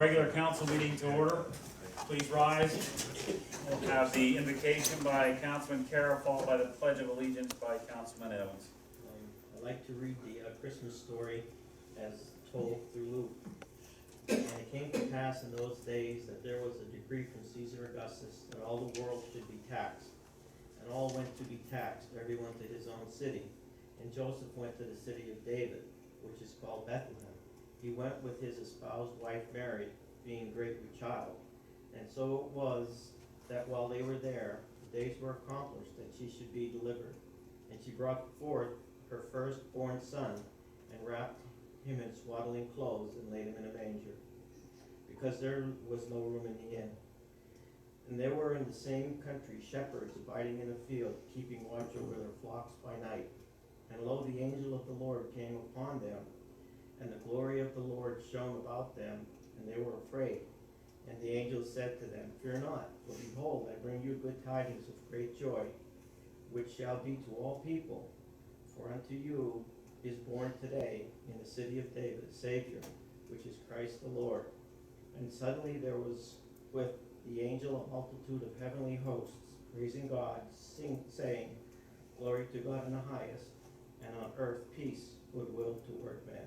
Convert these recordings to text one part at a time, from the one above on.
Regular council meeting to order. Please rise. We'll have the invocation by Councilman Carroll, followed by the Pledge of Allegiance by Councilman Evans. I'd like to read the Christmas story as told through Luke. And it came to pass in those days that there was a decree from Caesar Augustus that all the world should be taxed. And all went to be taxed, everyone to his own city. And Joseph went to the city of David, which is called Bethlehem. He went with his espoused wife Mary, being great with child. And so it was that while they were there, the days were accomplished that she should be delivered. And she brought forth her firstborn son, and wrapped him in swaddling clothes, and laid him in a manger, because there was no room in the inn. And there were in the same country shepherds abiding in a field, keeping watch over their flocks by night. And lo, the angel of the Lord came upon them, and the glory of the Lord shone about them, and they were afraid. And the angel said to them, Fear not, for behold, I bring you good tidings of great joy, which shall be to all people. For unto you is born today in the city of David a Savior, which is Christ the Lord. And suddenly there was with the angel a multitude of heavenly hosts, praising God, saying, Glory to God in the highest, and on earth peace, goodwill toward men.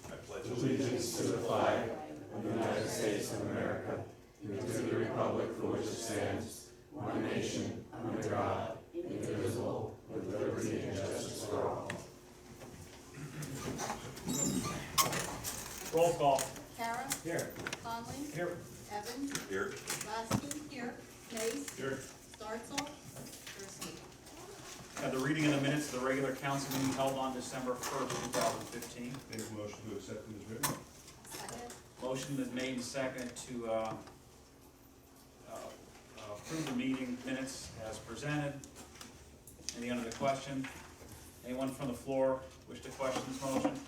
I pledge allegiance to the flag of the United States of America, and to the republic for which it stands, one nation, under God, indivisible, with liberty and justice for all. Roll call. Kara. Here. Conley. Here. Evans. Here. Lasky. Here. Mace. Here. Startsel. Jersey. Have the reading of the minutes of the regular council meeting held on December 1st, 2015. Make a motion to accept them as written. Second. Motion is made and seconded to approve the meeting minutes as presented. Any under the question? Anyone from the floor wish to question this motion?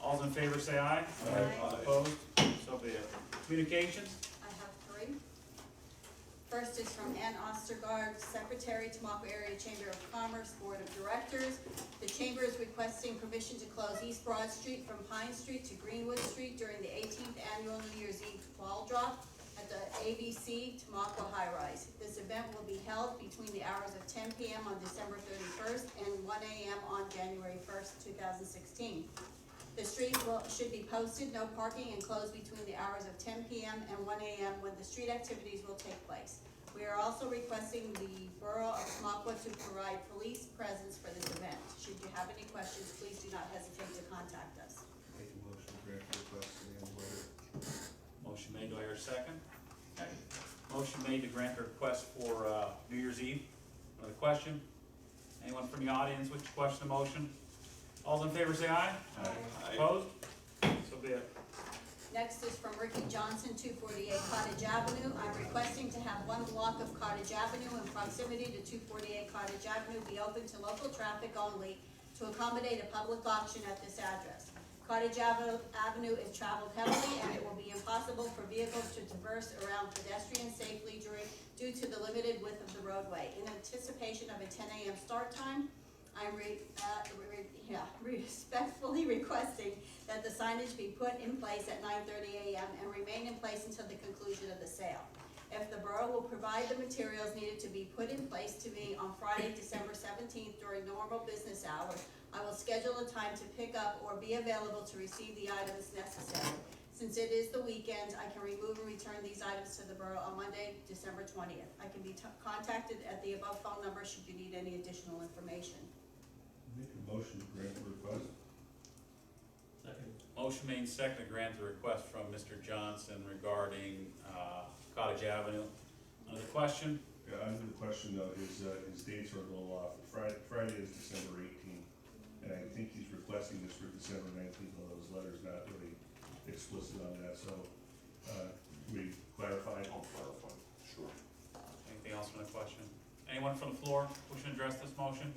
All in favor say aye. Aye. All opposed? So be it. Communications? I have three. First is from Ann Ostergaard, Secretary, Tamaqua Area Chamber of Commerce, Board of Directors. The Chamber is requesting permission to close East Broad Street from Pine Street to Greenwood Street during the 18th Annual New Year's Eve ball drop at the ABC Tamaqua High Rise. This event will be held between the hours of 10 p.m. on December 31st and 1 a.m. on January 1st, 2016. The street should be posted, no parking, and closed between the hours of 10 p.m. and 1 a.m. when the street activities will take place. We are also requesting the Borough of Tamaqua to provide police presence for this event. Should you have any questions, please do not hesitate to contact us. Make a motion to grant the request to the letter. Motion made, do I hear a second? Okay. Motion made to grant the request for New Year's Eve. Another question? Anyone from the audience wish to question the motion? All in favor say aye. Aye. Opposed? So be it. Next is from Ricky Johnson, 248 Cottage Avenue. I'm requesting to have one block of Cottage Avenue in proximity to 248 Cottage Avenue be open to local traffic only to accommodate a public auction at this address. Cottage Avenue is traveled heavily, and it will be impossible for vehicles to traverse around pedestrians safely due to the limited width of the roadway. In anticipation of a 10 a.m. start time, I'm respectfully requesting that the signage be put in place at 9:30 a.m. and remain in place until the conclusion of the sale. If the borough will provide the materials needed to be put in place to me on Friday, December 17th during normal business hours, I will schedule a time to pick up or be available to receive the items necessary. Since it is the weekend, I can remove and return these items to the borough on Monday, December 20th. I can be contacted at the above phone number should you need any additional information. Make a motion to grant the request. Second. Motion made and seconded to grant the request from Mr. Johnson regarding Cottage Avenue. Another question? Yeah, under the question though, his dates are a little off. Friday is December 18th, and I think he's requesting this for December 19th, although his letter's not really explicit on that, so, we clarified? I'll clarify. Sure. Anything else on the question? Anyone from the floor wishing to address this motion?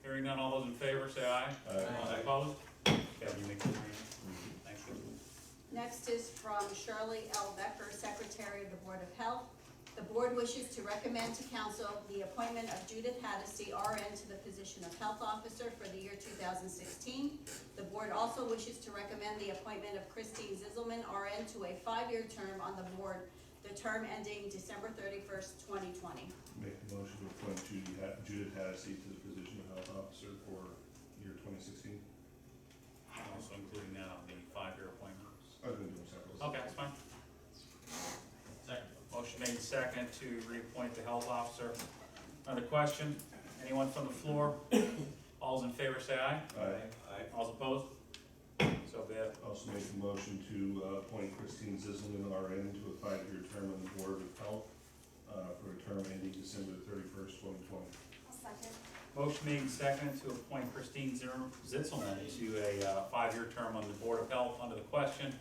Hearing none, all those in favor say aye. Aye. Opposed? Kevin, you make the reading. Thank you. Next is from Shirley L. Becker, Secretary of the Board of Health. The board wishes to recommend to council the appointment of Judith Haddisy, RN, to the position of health officer for the year 2016. The board also wishes to recommend the appointment of Christine Zizelman, RN, to a 5-year term on the board, the term ending December 31st, 2020. Make a motion to appoint Judith Haddisy to the position of health officer for year 2016. Also including that on the 5-year appointments. I'm gonna do them separately. Okay, that's fine. Second. Motion made second to reappoint the health officer. Another question? Anyone from the floor? All's in favor, say aye. Aye. All's opposed? So be it. Also make a motion to appoint Christine Zizelman, RN, to a 5-year term on the Board of Health for a term ending December 31st, 2020. I'll second. Motion made second to appoint Christine Zitzelman to a 5-year term on the Board of Health. Under the question,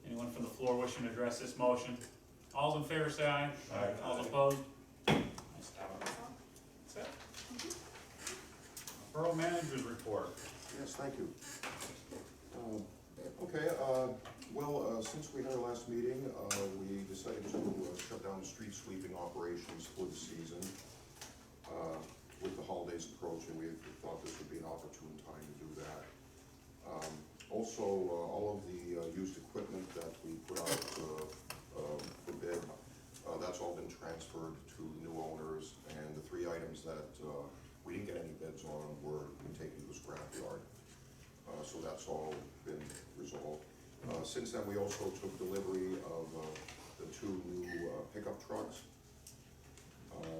anyone from the floor wishing to address this motion? All's in favor, say aye. Aye. All's opposed? Nice to have it. That's it. Borough Manager's Report. Yes, thank you. Since we had our last meeting, we decided to shut down the street sweeping operations for the season. With the holidays approaching, we thought this would be an opportune time to do that. Also, all of the used equipment that we put out for bid, that's all been transferred to new owners, and the 3 items that we didn't get any bids on were taken to the scrapyard. So that's all been resolved. Since then, we also took delivery of the 2 new pickup trucks.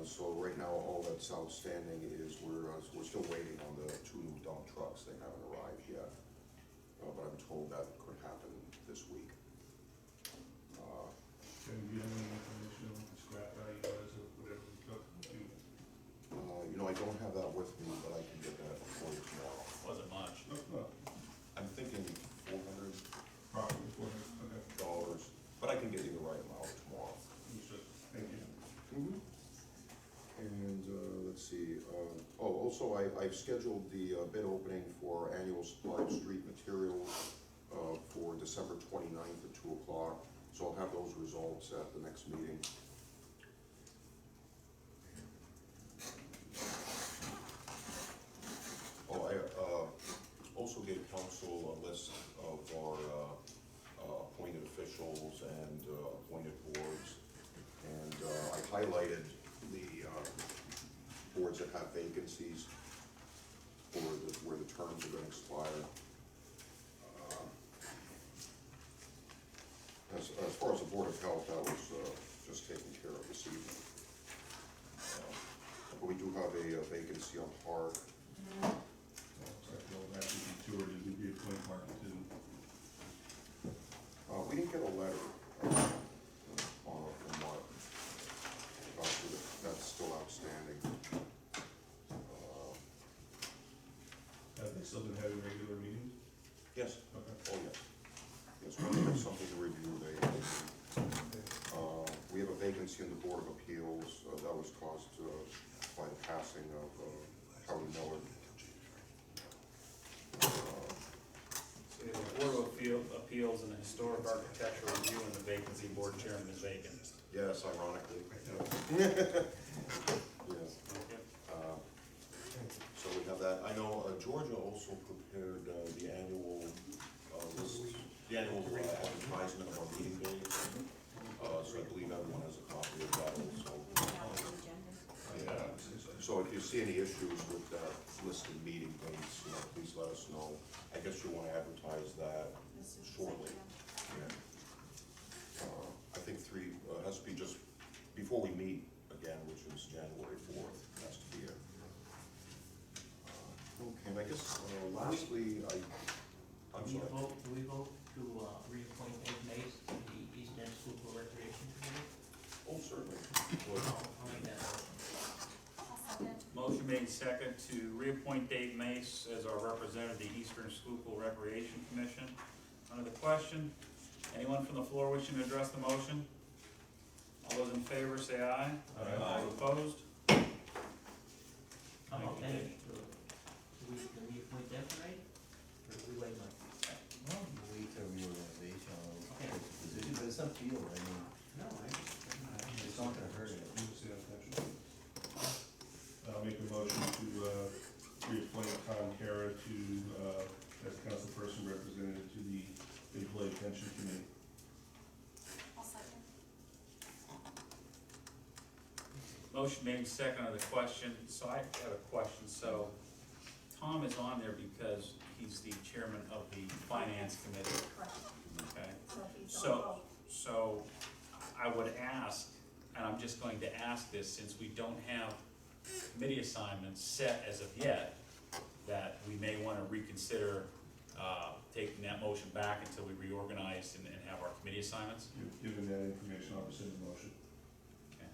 So right now, all that's outstanding is we're still waiting on the 2 new dump trucks. They haven't arrived yet, but I'm told that could happen this week. Can you give any information on the scrap value as of whatever we took? I don't have that with me, but I can get that for you tomorrow. Wasn't much. No, I'm thinking $400, probably 400, okay. but I can get you the right amount tomorrow. Understood. Thank you. And let's see, also I've scheduled the bid opening for annual supply of street materials for December 29th at 2 o'clock. So I'll have those results at the next meeting. I also gave council a list of our appointed officials and appointed boards. And I highlighted the boards that have vacancies for where the terms are going to expire. As far as the Board of Health, that was just taken care of this evening. But we do have a vacancy on Park. Well, that would be 2, or did we reappoint Mark to? We didn't get a letter from Mark. That's still outstanding. Have they still been having regular meetings? Yes. Okay. Oh, yes. Yes, when we have something to review, we have a vacancy in the Board of Appeals, that was caused by the passing of Howard Miller. So we have the Board of Appeals and the Historic Architectural Review, and the vacancy board chairman is vacant. Yes, ironically. Yes. Okay. So we have that. I know Georgia also prepared the annual advertisement of our meeting dates. So I believe everyone has a copy of that also. Yeah. So if you see any issues with that listed meeting dates, please let us know. I guess you want to advertise that shortly. Yeah. I think 3 has to be just before we meet again, which is January 4th. Has to be it. Okay, and I guess lastly, I'm sorry. Do we vote to reappoint Ed Mace to the East End School for Recreation Committee? Oh, certainly. I'll make that motion. Motion made second to reappoint Dave Mace as our representative to the Eastern Schuylkill Recreation Commission. Under the question, anyone from the floor wishing to address the motion? All those in favor say aye. Aye. All opposed? How about that? Do we appoint them tonight? Or do we wait like? Well, wait till reorganization on those Okay. positions, but it's up to you, I mean, No, it's not gonna attention committee. I'll second. Motion made second on the question, so I have a question, so Tom is on there because he's the chairman of the finance committee, Correct. okay? So if he's So- on vote. So I would ask, and I'm just going to ask this, since we don't have committee assignments set as of yet, that we may wanna reconsider, taking that motion back until we reorganize and have our committee assignments. Given that information, I'll rescind the motion. Okay.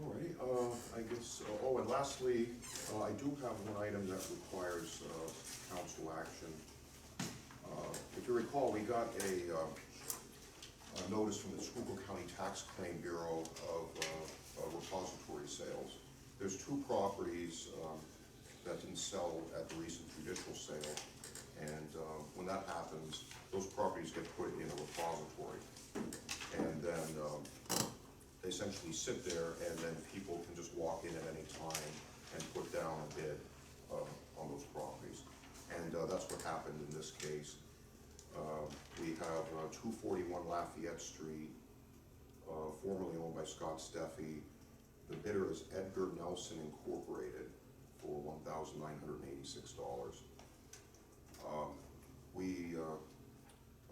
Alrighty, I guess, oh, and lastly, I do have one item that requires, council action. If you recall, we got a notice from the Schuylkill County Tax Claim Bureau of repository sales. There's two properties, that didn't sell at the recent judicial sale, and, when that happens, those properties get put in a repository. And then, they essentially sit there, and then people can just walk in at any time and put down a bid on those properties. And that's what happened in this case. We have 241 Lafayette Street, formerly owned by Scott Steffi. The bidder is Edgar Nelson Incorporated for $1,986.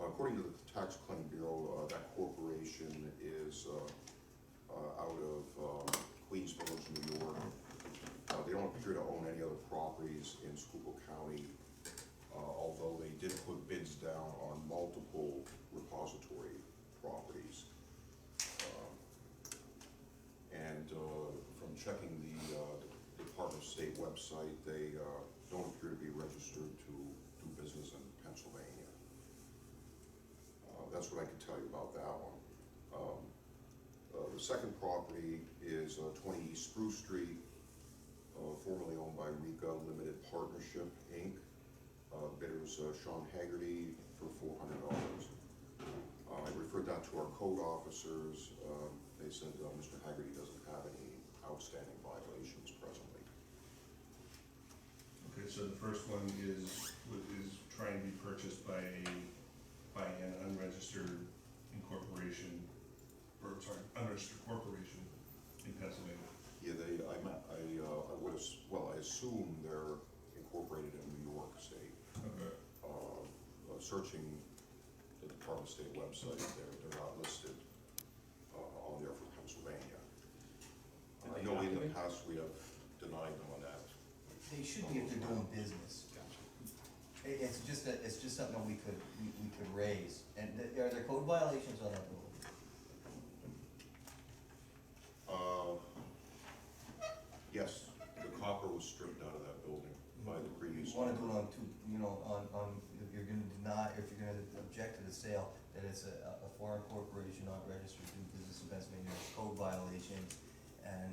According to the Tax Claim Bureau, that corporation is out of Queens Village, New York. They don't appear to own any other properties in Schuylkill County, although they did put bids down on multiple repository properties. And from checking the Department of State website, they don't appear to be registered to do business in Pennsylvania. That's what I can tell you about that one. The second property is 20 East Spruce Street, formerly owned by Rica Limited Partnership, Inc. Bidders Sean Haggerty for $400. I referred that to our code officers. They said Mr. Haggerty doesn't have any outstanding violations presently. Okay, so the first one is trying to be purchased by an unregistered incorporation, or sorry, unregistered corporation in Pennsylvania. Yeah, I assume they're incorporated in New York State. Okay. Searching the Department of State website, they're not listed on there for Pennsylvania. I know in the past we have denied them on that. They should be if they're doing business. It's just something that we could raise. And are there code violations on that building? Yes, the copper was stripped out of that building by the previous. You wanna do it on two, if you're gonna deny, if you're gonna object to the sale, that it's a foreign corporation not registered to do business in Pennsylvania, it's code violations, and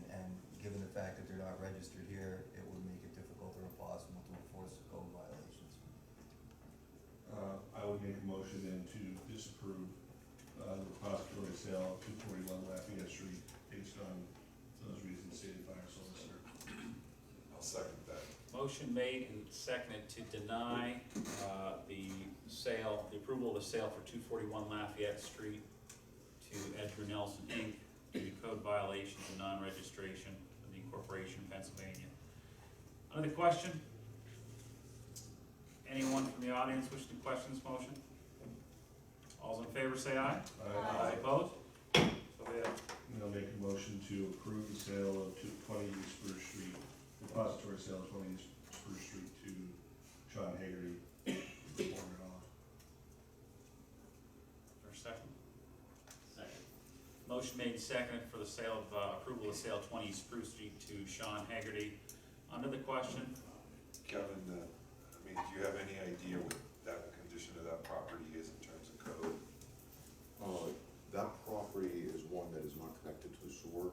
given the fact that they're not registered here, it would make it difficult or impossible to enforce the code violations. I would make a motion then to disapprove the repository sale of 241 Lafayette Street based on those reasons stated by our solicitor. I'll second that. Motion made and seconded to deny the approval of the sale for 241 Lafayette Street to Edgar Nelson, Inc., due to code violations and non-registration of the incorporation in Pennsylvania. Under the question? Anyone from the audience wishing to question this motion? All's in favor say aye. Aye. Opposed? So be it. And I'll make a motion to approve the sale of 20 East Spruce Street, repository sale of 20 East Spruce Street to Sean Haggerty for $400. For a second? Second. Motion made and seconded for the sale of, approval of sale 20 Spruce Street to Sean Haggerty. Under the question? Kevin, do you have any idea what that condition of that property is in terms of code? That property is one that is not connected to the sewer.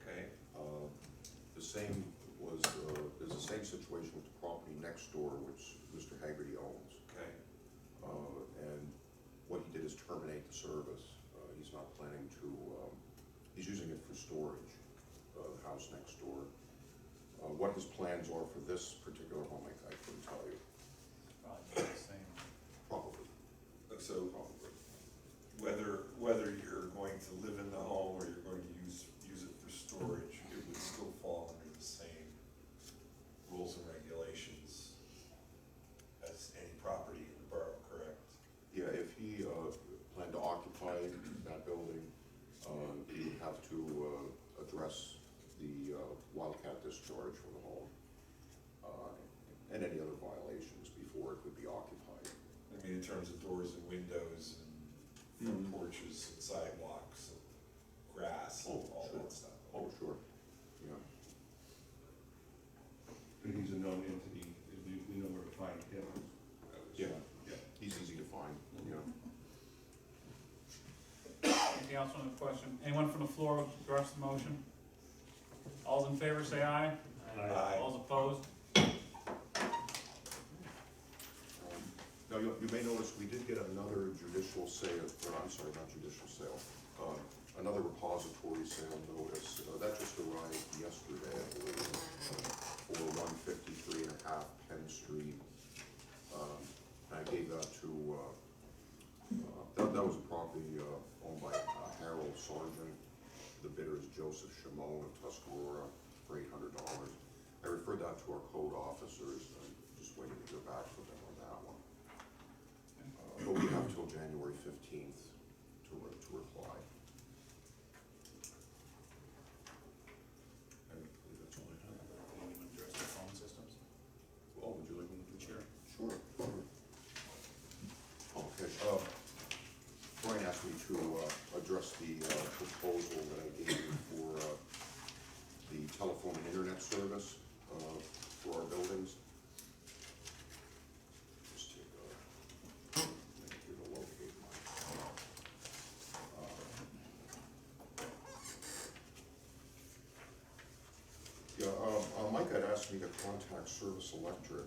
Okay, There's the same situation with the property next door, which Mr. Haggerty owns. okay, And what he did is terminate the service. He's not planning to, he's using it for storage, the house next door. What what his plans are for this particular home, I couldn't tell you, Probably the same. probably, So probably. whether you're going to live in the home or you're going to use it for storage, it would still fall under the same rules and regulations as any property in the borough, correct? Yeah, if he, planned to occupy that building, he would have to, address the, wildcat discharge from the home, and any other violations before it could be occupied. I mean, in terms of doors and windows and front porches and sidewalks and grass and all sure. that stuff. Oh, sure, yeah. But he's a known entity, we know where to find him. Yeah, yeah, he's easy to find, yeah. Anything else on the question? Anyone from the floor with regards to the motion? All's in favor, say aye. Aye. All's opposed? Now, you may notice we did get another judicial sale, or I'm sorry, not judicial sale, another repository sale notice, that just arrived yesterday, I believe, for 153.5 Penn Street. I gave that to, that was a property owned by Harold Sargent. The bidder is Joseph Shimon of Tuscarora for $800. I referred that to our code officers, I'm just waiting to hear back from them on that one. But we have till January 15th to reply. I believe that's all I have. Anyone address the phone systems? Well, would you like me to do that? Sure. Sure. Okay, Brian asked me to address the proposal that I gave you for the telephone and internet service for our buildings. Just take a minute here to locate mine. Mike had asked me to contact Service Electric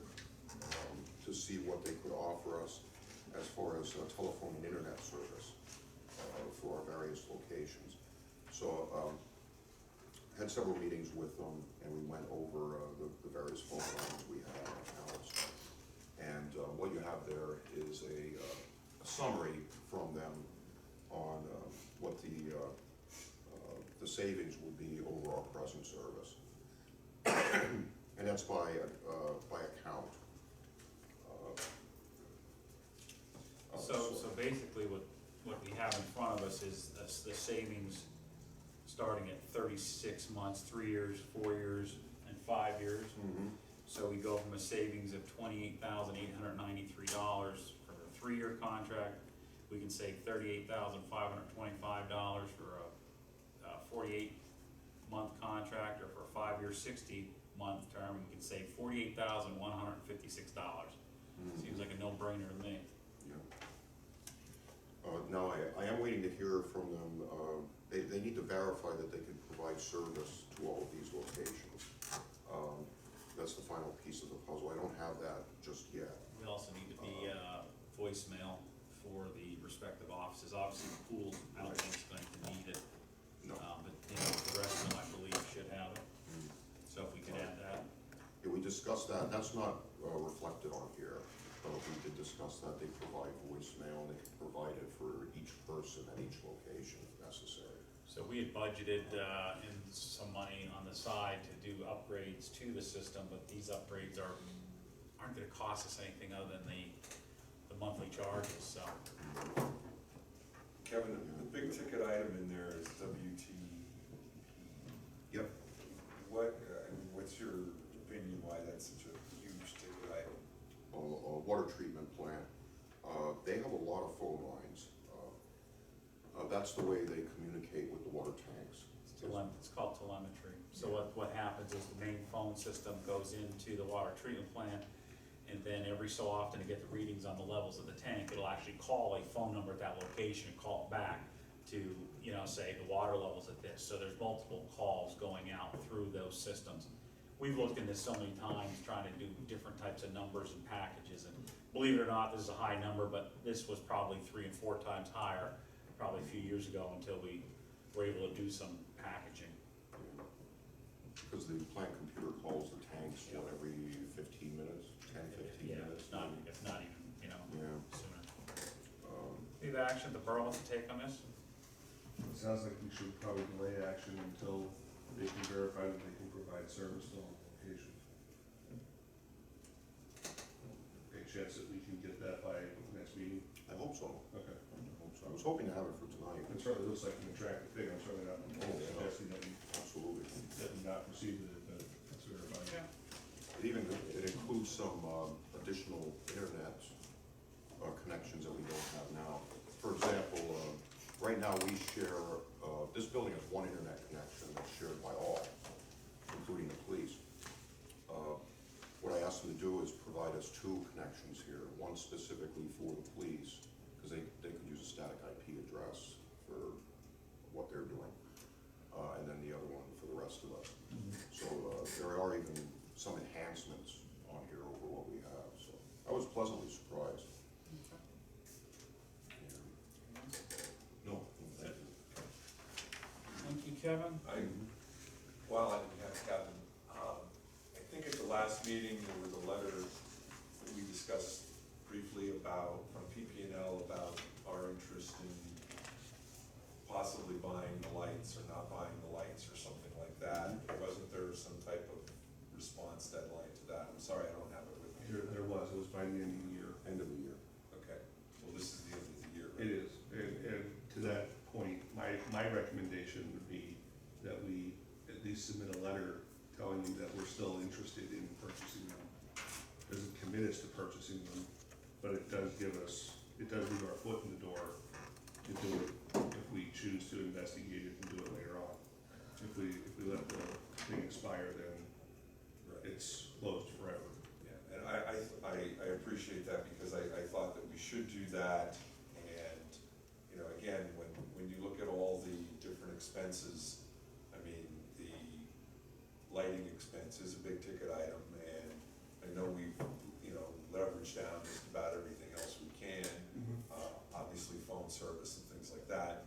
to see what they could offer us as far as telephone and internet service for our various locations. So, had several meetings with them, and we went over the various phone lines we have in our house. And what you have there is a summary from them on what the savings will be over our present service. And that's by account. So basically what we have in front of us is the savings starting at 36 months, 3 years, 4 years, and 5 years. Mhm. So we go from a savings of $28,893 for a 3-year contract. We can save $38,525 for a 48-month contract, or for a 5-year, 60-month term, we can save $48,156. Seems like a no-brainer to me. Yeah. Now, I am waiting to hear from them. They need to verify that they can provide service to all of these locations. That's the final piece of the puzzle. I don't have that just yet. We also need to be voicemail for the respective offices. Obviously, the pool, I don't think it's going to need it. No. But, the rest of them, I believe, should have it. So if we could add that. Yeah, we discussed that. That's not reflected on here. We did discuss that. They provide voicemail, and they can provide it for each person at each location if necessary. So we had budgeted in some money on the side to do upgrades to the system, but these upgrades aren't gonna cost us anything other than the monthly charges, so. Kevin, the big ticket item in there is WTEP. Yep. What's your opinion why that's such a huge ticket item? A water treatment plant. They have a lot of phone lines. That's the way they communicate with the water tanks. It's called telemetry. So what happens is the main phone system goes into the water treatment plant, and then every so often to get the readings on the levels of the tank, it'll actually call a phone number at that location and call it back to, say the water level's at this. So there's multiple calls going out through those systems. We've looked into this so many times, trying to do different types of numbers and packages, and believe it or not, this is a high number, but this was probably 3 and 4 times higher, probably a few years ago, until we were able to do some packaging. Because the plant computer calls the action the borough wants to take on this? It sounds like we should probably delay action until they can verify that they can provide service to all locations. Any chance that we can get that by next meeting? I hope so. Okay. I hope so. I was hoping to have it for tonight. It certainly looks like an attractive thing, I'm certainly not suggesting that we Absolutely. not proceed with it, but let's verify. It includes some additional internet connections that we don't have now. For example, right now we share, this building has one internet connection that's shared by all, including the police. What I asked them to do is provide us two connections here, one specifically for the police, because they could use a static IP address for what they're doing, and then the other one for the rest of us. So there are even some enhancements on here over what we have, so I was pleasantly surprised. No, thank you. Thank you, Kevin. While I didn't have Kevin, I think at the last meeting, there was a letter that we discussed briefly about, from PP&L, about our interest in possibly buying the lights or not buying the lights or something like that. Wasn't there some type of response deadline to that? I'm sorry, I don't have it with me. It was by the end of the year. End of the year. Okay, well, this is the end of the year, right? It is, and to that point, my recommendation would be that we at least submit a letter telling you that we're still interested in purchasing them. Doesn't commit us to purchasing them, but it does leave our foot in the door to do it if we choose to investigate it and do it later on. If we let the thing expire, then it's closed forever. Yeah, and I appreciate that, because I thought that we should do that, and, you know, again, when you look at all the different expenses, I mean, the lighting expense is a big ticket item, and I know we've, you know, leveraged down just about everything else we can, obviously phone service and things like that.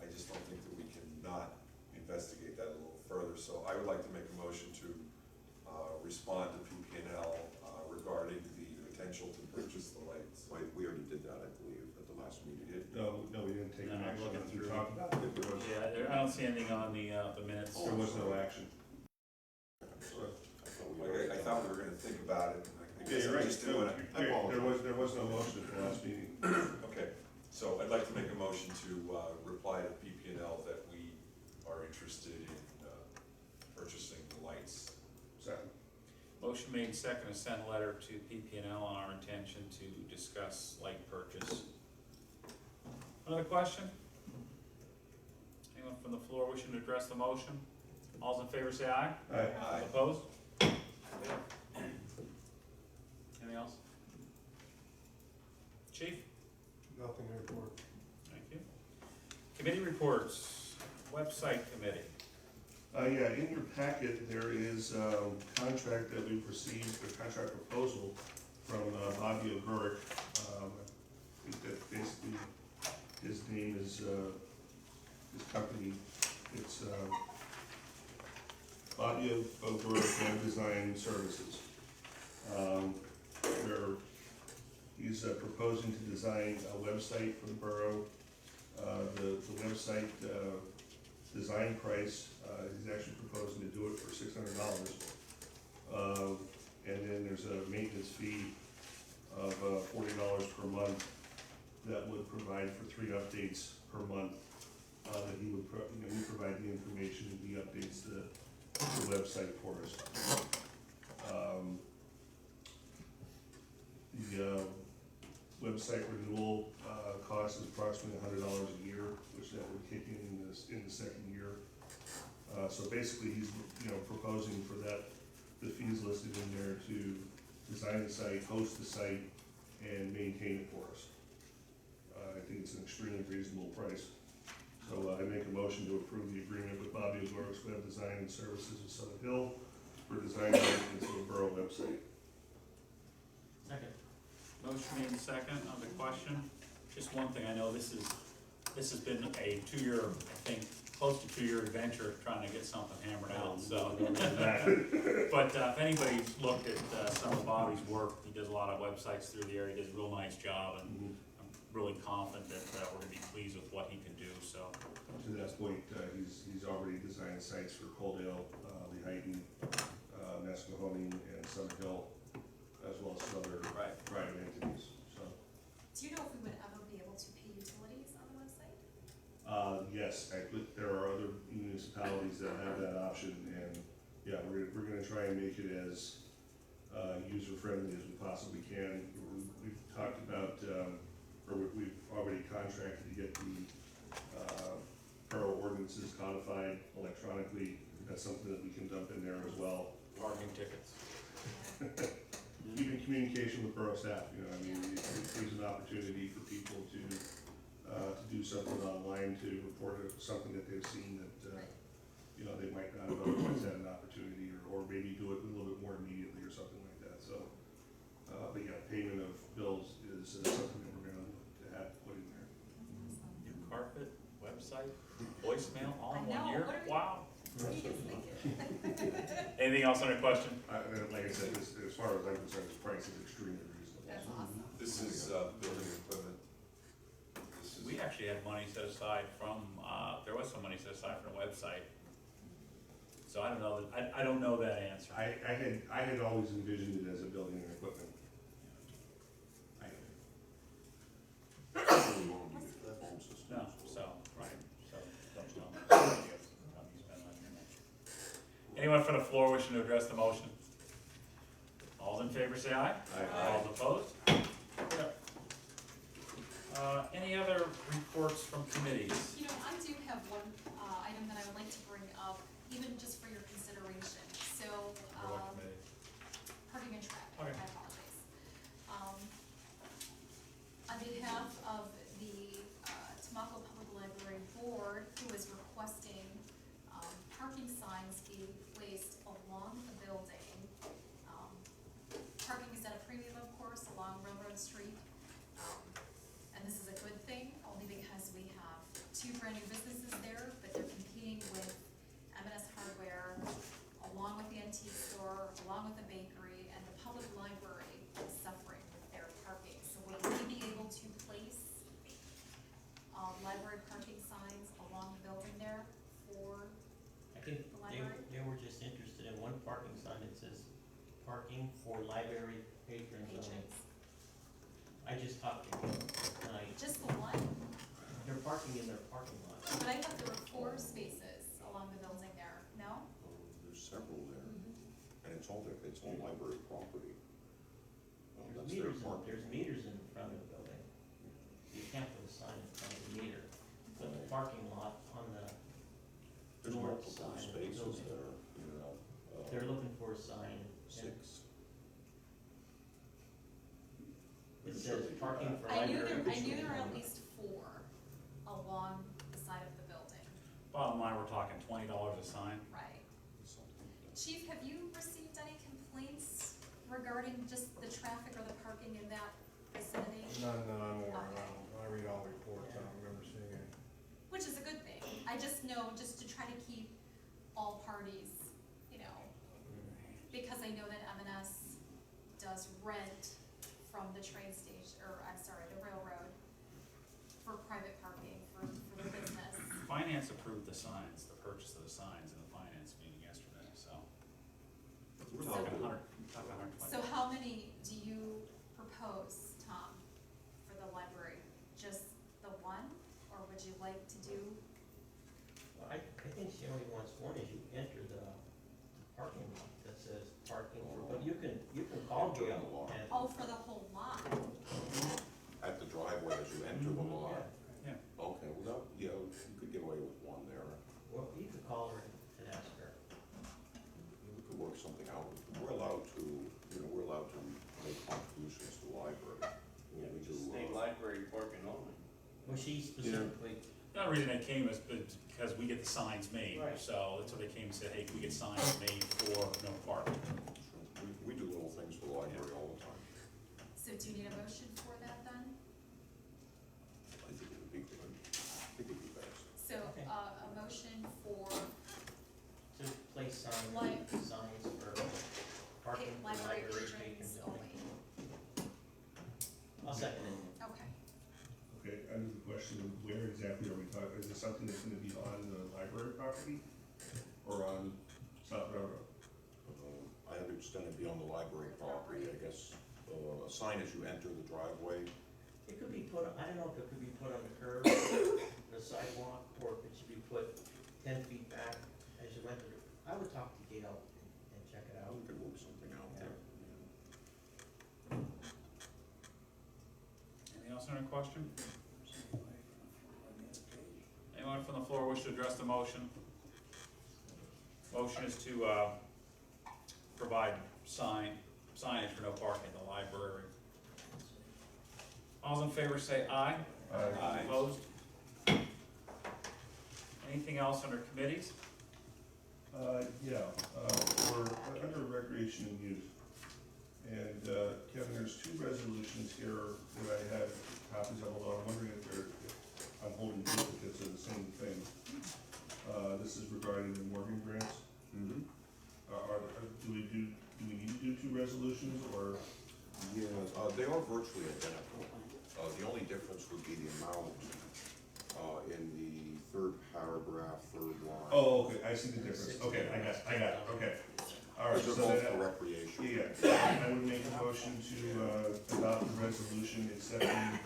I just don't think that we can not investigate that a little further, so I would like to make a motion to respond to PP&L regarding the potential to purchase the lights. We already did that, I believe, at the last meeting. No, we didn't take No, I'm action. looking We through. talked about it. Yeah, I don't see anything on the minutes. There was no action. I thought we were gonna think about it, and I Yeah, guess you're I'm right. just doing it. There was no motion at the last meeting. Okay, so I'd like to make a motion to reply to PP&L that we are interested in purchasing the lights. Second. Motion made second to send a letter to PP&L on our intention to discuss light purchase. Another question? Anyone from the floor wishing to address the motion? All's in favor say aye. Aye. Aye. Opposed? Anything else? Chief? Nothing to report. Thank you. Committee reports, website committee. Yeah, in your packet, there is a contract that we've received, a contract proposal from Bobby Borough. I think that basically his name is, his company, it's Bobby Borough Web Design Services. He's proposing to design a website for the borough. The website design price, he's actually proposing to do it for $600. And then there's a maintenance fee of $40 per month that would provide for 3 updates per month. That he would, he provide the information and he updates the website for us. The website renewal cost is approximately $100 a year, which that would kick in the second year. So basically, he's proposing for that, the fees listed in there to design the site, host the site, and maintain it for us. I think it's an extremely reasonable price. So I make a motion to approve the agreement with Bobby O'Rourke's Web Design and Services of Summit Hill for design and maintenance of the borough website. Second. Motion made second on the question. Just one thing, I know this has been a 2-year, I think, close to 2-year adventure trying to get something hammered out, so. But if anybody's looked at some of Bobby's work, he does a lot of websites through the area, he does a real nice job, and I'm really confident that we're gonna be pleased with what he can do, so. To that point, he's already designed sites for Coaldale, Lehighton, Nescahoning, and Summit Hill, as well as some other Right. private entities, so. Do you know if we would ever be able to pay utilities on the website? Yes, there are other municipalities that have that option, and, yeah, we're gonna try and make it as, user-friendly as we possibly can. We've talked about, we've already contracted to get the, borough ordinances codified electronically. That's something that we can dump in there as well. Parking tickets. Even communication with borough staff, you know, I mean, it gives an opportunity for people to do something online, to report something that they've seen that, you know, they might not have otherwise had an opportunity, or maybe do it a little bit more immediately or something like that, so. But yeah, payment of bills is something that we're gonna look to have put in there. New carpet, website, voicemail, all in I one know, year? what are you- Wow. What are you guys thinking? Anything else on your question? And like I said, as far as I'm concerned, this price is extremely reasonable. That's awesome. This is, building equipment. This is. We actually had money set aside from, there was some money set aside from the website. So I don't know, I don't know that answer. I had always envisioned it as a building and equipment. We won't need it for phone systems. No, so, right, so, don't know. Anyone from the floor wishing to address the motion? All in favor, say aye. Aye. All opposed? Yep. Any other reports from committees? You know, I do have one, item that I would like to bring up, even just for your consideration. So, For what committee? parking and traffic, I Okay. apologize. On behalf of the, Tamaqua Public Library Board, who is requesting, parking signs be placed along the building. Parking is at a premium, of course, along Railroad Street. And this is a good thing, only because we have two brand new businesses there, but they're competing with M&S Hardware, along with the antique store, along with the bakery, and the public library is suffering with their parking. So will we be able to place, library parking signs along the building there for I think the library? they were just interested in one parking sign that says parking for library patrons only. patrons? I just talked to him tonight. Just the one? They're parking in their parking lot. But I thought there were 4 spaces along the building there, no? There's several there, and it's all library property. That's their parking. There's meters in front of the building. You can't put a sign in front of the meter, but the parking lot on the There's north multiple side of the spaces building. there, you know. They're looking for a sign. and 6. It says parking for I knew library. there were at least 4 along the side of the building. Bottom line, we're talking $20 a sign. Right. Chief, have you received any complaints regarding just the traffic or the parking in that vicinity? None that I'm aware of. I read all the reports, I don't remember seeing any. Which is a good thing. I just know, just to try to keep all parties, you know, because I know that M&S does rent from the train station, or I'm sorry, the railroad, for private parking for their business. Finance approved the signs, the purchase of the signs in the finance meeting yesterday, so. We're talking $120. So how many do you propose, Tom, for the library? Just the one, or would you like to do? Well, I think she only wants one as you enter the parking lot that says parking for, but you can call Enter Gail the lot. and. Oh, for the whole lot? At the driveway as you enter the lot. Yeah. Okay, well, you could get away with one there. Well, you could call her and ask her. We could work something out. We're allowed to make contributions to the library. We do, State library parking only. Well, she specifically, The only reason they came is because we get the signs made, Right. so that's what they came and said, hey, we get signs made for no parking. we do little things for the library all the time. So do you need a motion for that then? I think it would be good. I think it would be best. So, Okay. a motion for to place signs for parking for library library patrons patrons only. only. I'll second it. Okay. question, where exactly are we talking, is it something that's gonna be on the library property? Or on South Railroad? I understand it'd be on the library property, I guess, a sign as you enter the driveway. It could be put, I don't know if it could be put on the curb, the sidewalk, or if it should be put 10 feet back as you enter. I would talk to Gail and check it out. We could move something out Yeah. there. Anything else on the question? Anyone from the floor wish to address the motion? Motion is to, provide signage for no parking at the library. All those in favor say aye. Aye. Opposed? Anything else under committees? We're under recreation and youth. And, Kevin, there's two resolutions here that I have copies of, although I'm wondering if I'm holding duplicates of the same thing. This is regarding the Morgan grants. Mm-hmm. Do we need to do two resolutions, or? Yeah, they are virtually identical. The only difference would be the amount, in the third paragraph, third line. Oh, okay, I see the difference. Okay, I got it, okay. All right, Those so are both then, for recreation. yeah, I would make a motion to adopt the resolution accepting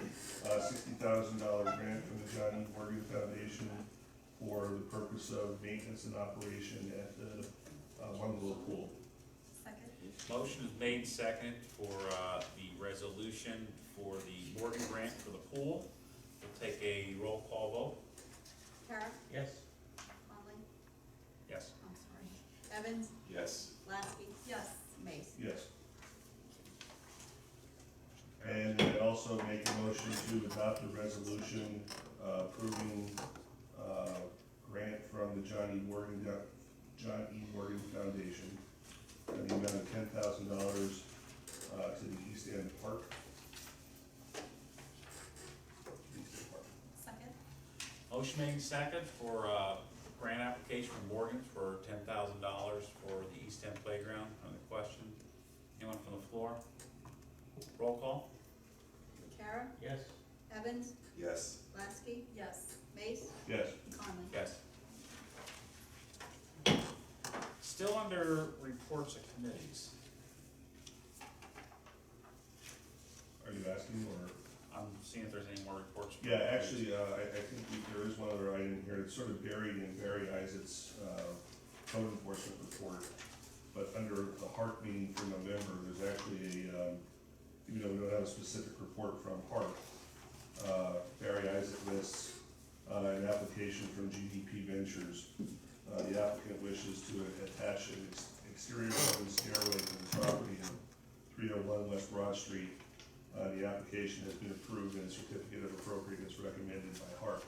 $60,000 grant from the John E. Morgan Foundation for the purpose of maintenance and operation at the bungalow pool. Second? Motion is made second for, the resolution for the Morgan grant for the pool. We'll take a roll call vote. Kara, Yes? Conley, Yes. I'm sorry, Evans, Yes. Lasky, Yes. Mace. Yes. And I also make a motion to adopt a resolution approving grant from the John E. Morgan Foundation in the amount of $10,000 to the East End Park. East End Park. Second? Motion made second for, grant application from Morgan's for $10,000 for the East End Playground. On the question, anyone from the floor? Roll call? Kara, Yes? Evans, Yes. Lasky, Yes. Mace, Yes. Conley. Yes. Still under reports of committees. Are you asking, or? I'm seeing if there's any more reports. of Yeah, committees. actually, I think there is one other item here, it's sort of buried in Barry Isaac's code enforcement report. But under the Hart meeting for November, there's actually even though we don't have a specific report from Hart, Barry Isaac lists an application from GDP Ventures. The applicant wishes to attach an exterior wooden stairway to the property in 301 West Broad Street. The application has been approved and a certificate of appropriateness recommended by Hart.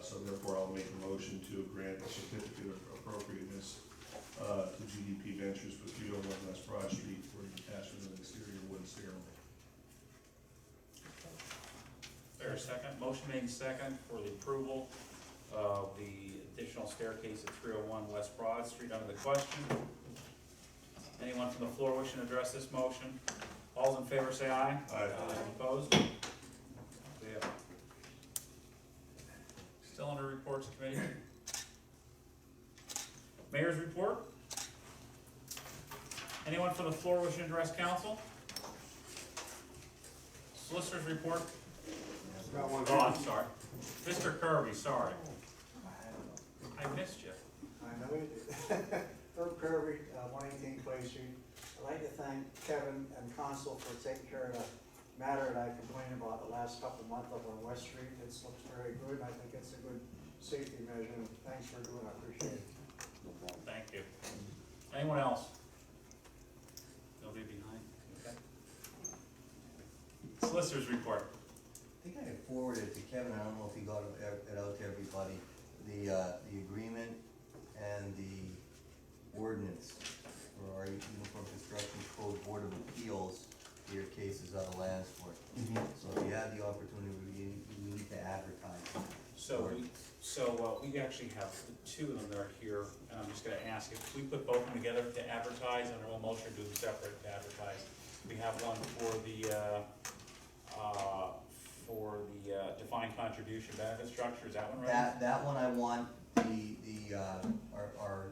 So therefore, I'll make a motion to grant a certificate of appropriateness to GDP Ventures for 301 West Broad Street for the attachment of an exterior wooden stairway. There a second? Motion made second for the approval of the additional staircase at 301 West Broad Street. Under the question, anyone from the floor wishing to address this motion? All those in favor say aye. Aye. Opposed? We have. Still under reports of committee. Mayor's report. Anyone from the floor wishing to address council? Solicitor's report. Got one. Oh, I'm sorry. Mr. Kirby, sorry. I missed you. I know it. Herb Kirby, 118 Clay Street. I'd like to thank Kevin and Council for taking care of the matter that I complained about the last couple of months up on West Street. It looks very good, and I think it's a good safety measure, and thanks for doing it, I appreciate it. No problem. Thank you. Anyone else? Nobody behind? Okay. Solicitor's report. I think I had forwarded to Kevin, I don't know if he got it out to everybody, the agreement and the ordinance for our Uniform Construction Code Board of Appeals, hear cases out of Landsport. So if you have the opportunity, we need to advertise. We actually have two of them that are here, and I'm just gonna ask if we put both of them together to advertise, under one motion, do them separate to advertise. We have one for the, for the defined contribution benefit structure, is that one right? That one I want our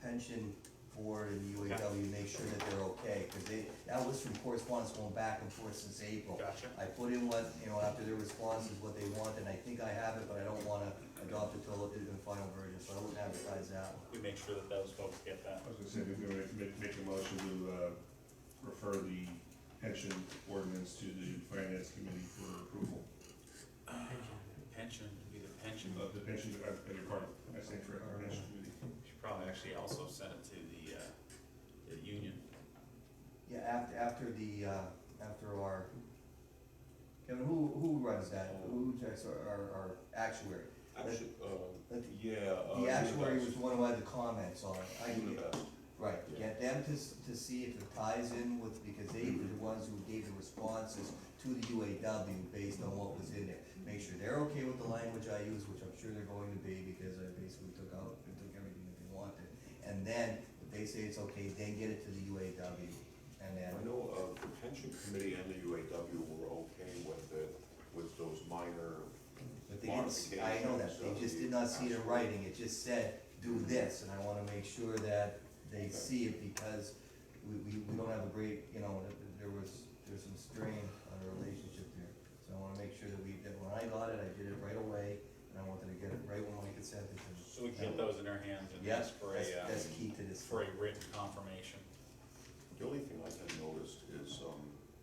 pension board and UAW to make sure that they're okay, cause that was from correspondence going back and forth since April. Gotcha. I put in what, after their responses, what they want, and I think I have it, but I don't wanna adopt it till it is in the final version, so I wouldn't advertise that one. We make sure that those folks get that. I was gonna say, we're gonna make a motion to, refer the pension ordinance to the finance committee for approval. Pension, either pension, The pension, I beg your pardon, I stand corrected, pension committee. we should probably actually also send it to the union. Yeah, after our, Kevin, who runs that? Who checks our actuary? Actually, Let the- yeah. The actuary was the one who had the comments on it. I can get- Unibest. Right, get them to see if it ties in with, because they were the ones who gave the responses to the UAW based on what was in there. Make sure they're okay with the language I use, which I'm sure they're going to be, because I basically took everything that they wanted. And then, if they say it's okay, then get it to the UAW, and then. I know, the pension committee and the UAW were okay with it, with those minor But they didn't, I know that, they just did not see it in writing, it just said, do this, and I wanna make sure that they see it, because we don't have a great, there's some strain on the relationship there. So I wanna make sure that when I got it, I did it right away, and I wanted to get it right when I consented to. So we can get those in our hands and Yes, ask for that's key to this. for a written confirmation. The only thing I had noticed is,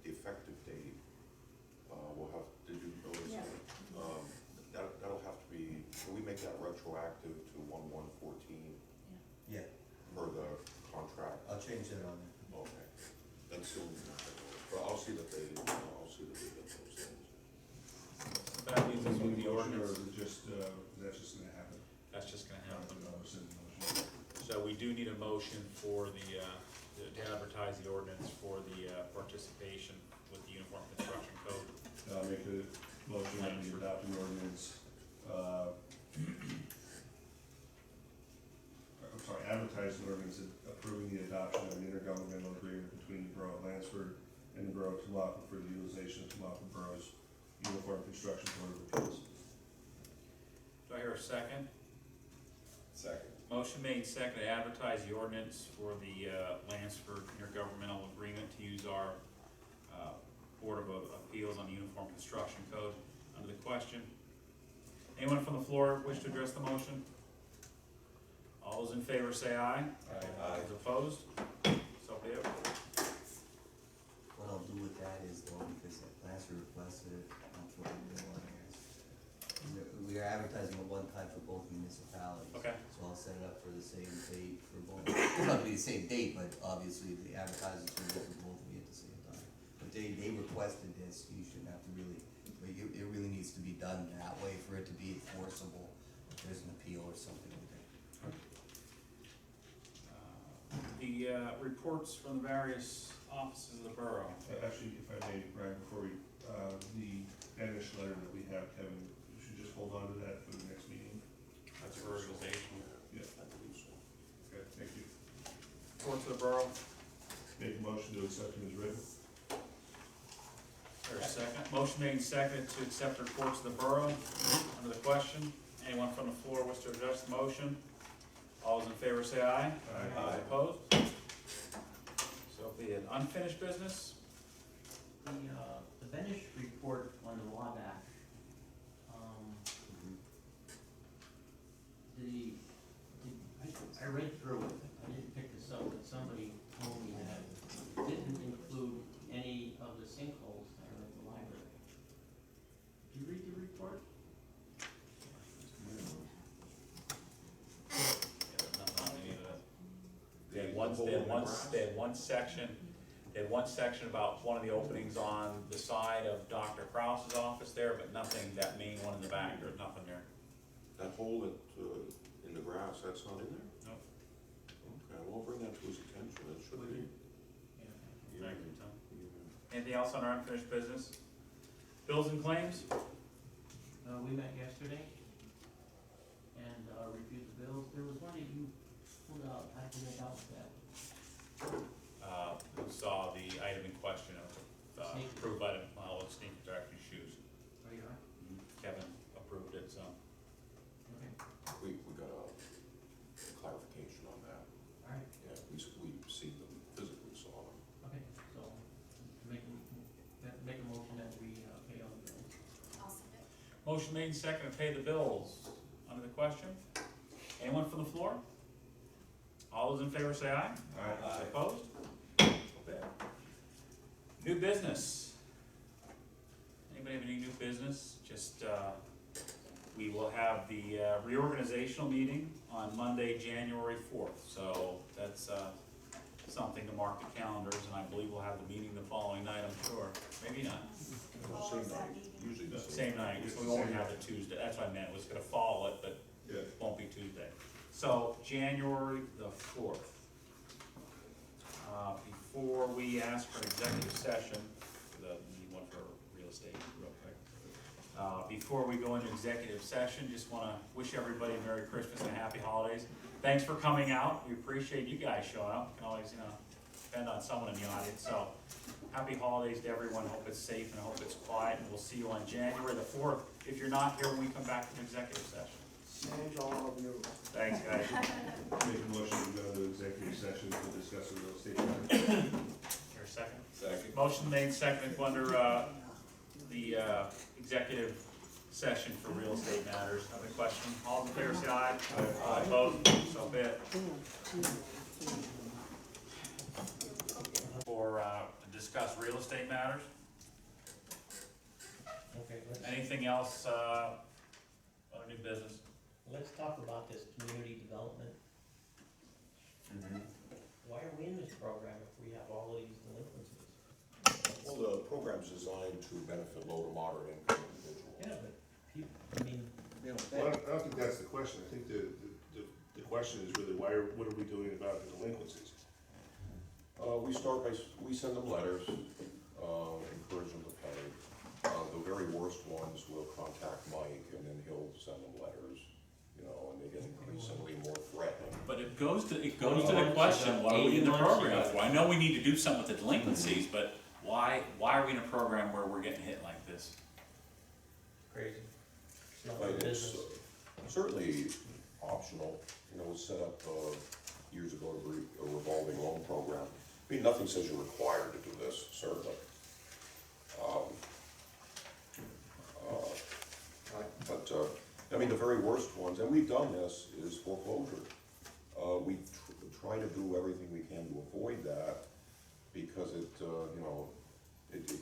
the effective date, will have, did you notice? Yeah. That'll have to be, can we make that retroactive to 1/1/14 Yeah, per the contract? I'll change that on there. Okay, that's the only thing I noticed, but I'll see that they get those things. That leaves us with the Motion, or ordinance, is it just, that's just gonna happen? that's just gonna happen. I'll rescind the motion. So we do need a motion for to advertise the ordinance for the participation with the Uniform Construction Code. I'll make a motion that we adopt an ordinance, advertise an ordinance approving the adoption of an intergovernmental agreement between the Borough of Lansford and the Borough of Tamaqua for the utilization of Tamaqua Borough's Uniform Construction Board of Appeals. Do I hear a second? Second. Motion made, second, to advertise the ordinance for the Lansford intergovernmental agreement to use our Board of Appeals on the Uniform Construction Code. Under the question, anyone from the floor wish to address the motion? All those in favor say aye. Aye. Those opposed? So be it. What I'll do with that is, though, because last year requested it, I'll throw it in one here. We are advertising at one time for both municipalities. Okay. So I'll set it up for the same date for both. It's not gonna be the same date, but obviously the advertising's gonna go for both of you at the same time. But they requested this, you shouldn't have to really, but it really needs to be done that way for it to be enforceable if there's an appeal or something like that. The reports from the various offices of the borough. Actually, if I may, Brian, before we, the Danish letter that we have, Kevin, we should just hold on to that for the next meeting. That's for organization. Yeah, I believe so. okay, thank you. Reports of the borough. Make a motion to accept them as written. There's a second. Motion made and seconded to accept reports of the borough. Under the question, anyone from the floor wish to address the motion? All those in favor say aye. Aye. Opposed? So be it. Unfinished business? The Benish report on the Wabash, I read through it, I didn't pick this up, but somebody told me that it didn't include any of the sinkholes that are at the library. Did you read the report? They had one section about one of the openings on the side of Dr. Krause's office there, but nothing, that main one in the back, there's nothing there. That hole that, in the grass, that's not in there? Nope. Okay, I won't bring that to his attention, it should be. Thank you, Tom. Anything else on our unfinished business? Bills and claims? We met yesterday and, reviewed the bills. There was one that you pulled out, I figured out that. We saw the item in question of, approved item, well, it's sneakers, actually shoes. Motion made and seconded to pay the bills. Under the question? Anyone from the floor? All those in favor say aye. Aye. Opposed? So bad. New business. Anybody have any new business? Just, we will have the reorganizational meeting on Monday, January 4th. So that's something to mark the calendars, and I believe we'll have the meeting the following night, I'm sure. Maybe not. Same night, usually the Same night, so we won't have it Tuesday. That's what I meant, it was gonna follow it, but Yeah. it won't be Tuesday. So, January the 4th. Before we ask for an executive session, need one for real estate, real quick. Before we go into executive session, just wanna wish everybody a Merry Christmas and a Happy Holidays. Thanks for coming out, we appreciate you guys showing up, you can always, depend on someone in the audience, so. Happy holidays to everyone, hope it's safe and hope it's quiet, and we'll see you on January the 4th, if you're not here when we come back to the executive session. Same to all of you. Thanks, guys. Make a motion to go to executive session to discuss the real estate matter. Here a second. Second. Motion made, seconded, under, the, executive session for real estate matters. Have a question? All in favor, say aye. Aye. Opposed? So be it. For, to discuss real estate matters. Okay, Anything else, other new business? let's talk about this community development. Why are we in this program if we have all of these delinquencies? Well, the program's designed to benefit low to moderate income individuals. Yeah, but people, I mean, Well, I don't think that's the question. I think the question is really what are we doing about the delinquencies? We start by, we send them letters, encourage them to pay. The very worst ones will contact Mike, and then he'll send them letters, and they get increasingly more threatening. But it goes to the question, why are we in the program? Well, I know we need to do something with the delinquencies, but why are we in a program where we're getting hit like this? crazy. It's not But my it's business. certainly optional, it was set up years ago to be a revolving loan program. I mean, nothing says you're required to do this, certainly. But, I mean, the very worst ones, and we've done this, is foreclosure. We try to do everything we can to avoid that, because it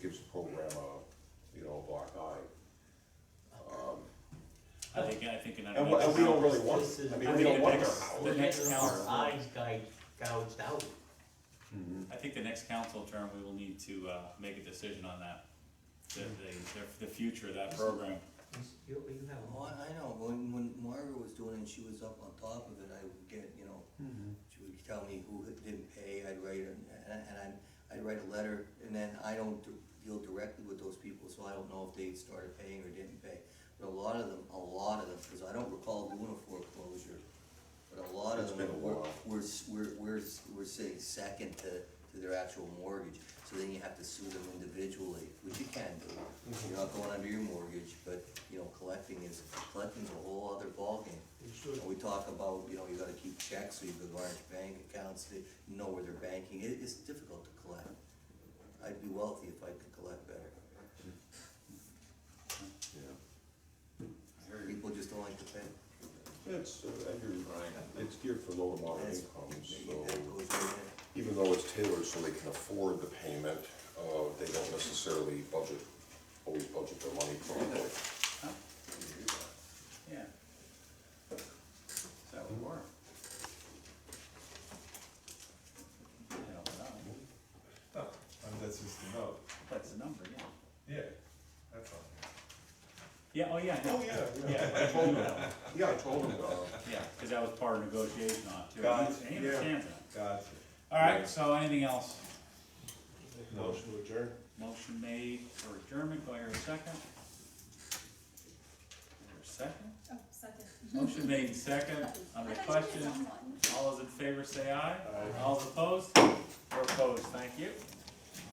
gives the program a black eye. I think in that. And we don't really want, This is- I mean, we don't want their the house. next Our council, eyes gouged out. I think the next council term, we will need to, make a decision on that. The future of that program. You have Oh, I know, when Margaret was doing it, and she was up on top of it, I would get, she would tell me who didn't pay, I'd write, I'd write a letter, and then I don't deal directly with those people, so I don't know if they started paying or didn't pay. But a lot of them, because I don't recall doing a foreclosure, but a lot of It's them been a while. we're saying second to their actual mortgage, so then you have to sue them individually, which you can do. You're not going under your mortgage, but, collecting's a whole other ballgame. And we talk about, you gotta keep checks, so you've got large bank accounts, they know where they're banking, it's difficult to collect. I'd be wealthy if I could collect better. People just don't like to pay. It's, it's geared for low to moderate incomes, so That goes right in. even though it's tailored so they can afford the payment, they don't necessarily always budget their money properly. Yeah. That would work. That's just a note. That's the number, yeah. Yeah, that's all. Yeah, oh, yeah. Oh, yeah, Yeah, I told him that. Yeah, I told him, Yeah, because that was part of negotiation on it too. Gotcha. He understands that. Gotcha. All right, so anything else? Motion to adjourn. Motion made for adjournment, do I hear a second? Is there a second? Oh, second. Motion made and second, on the I thought you question, did someone. all those in favor say aye. Aye. All those opposed? You're opposed, thank you.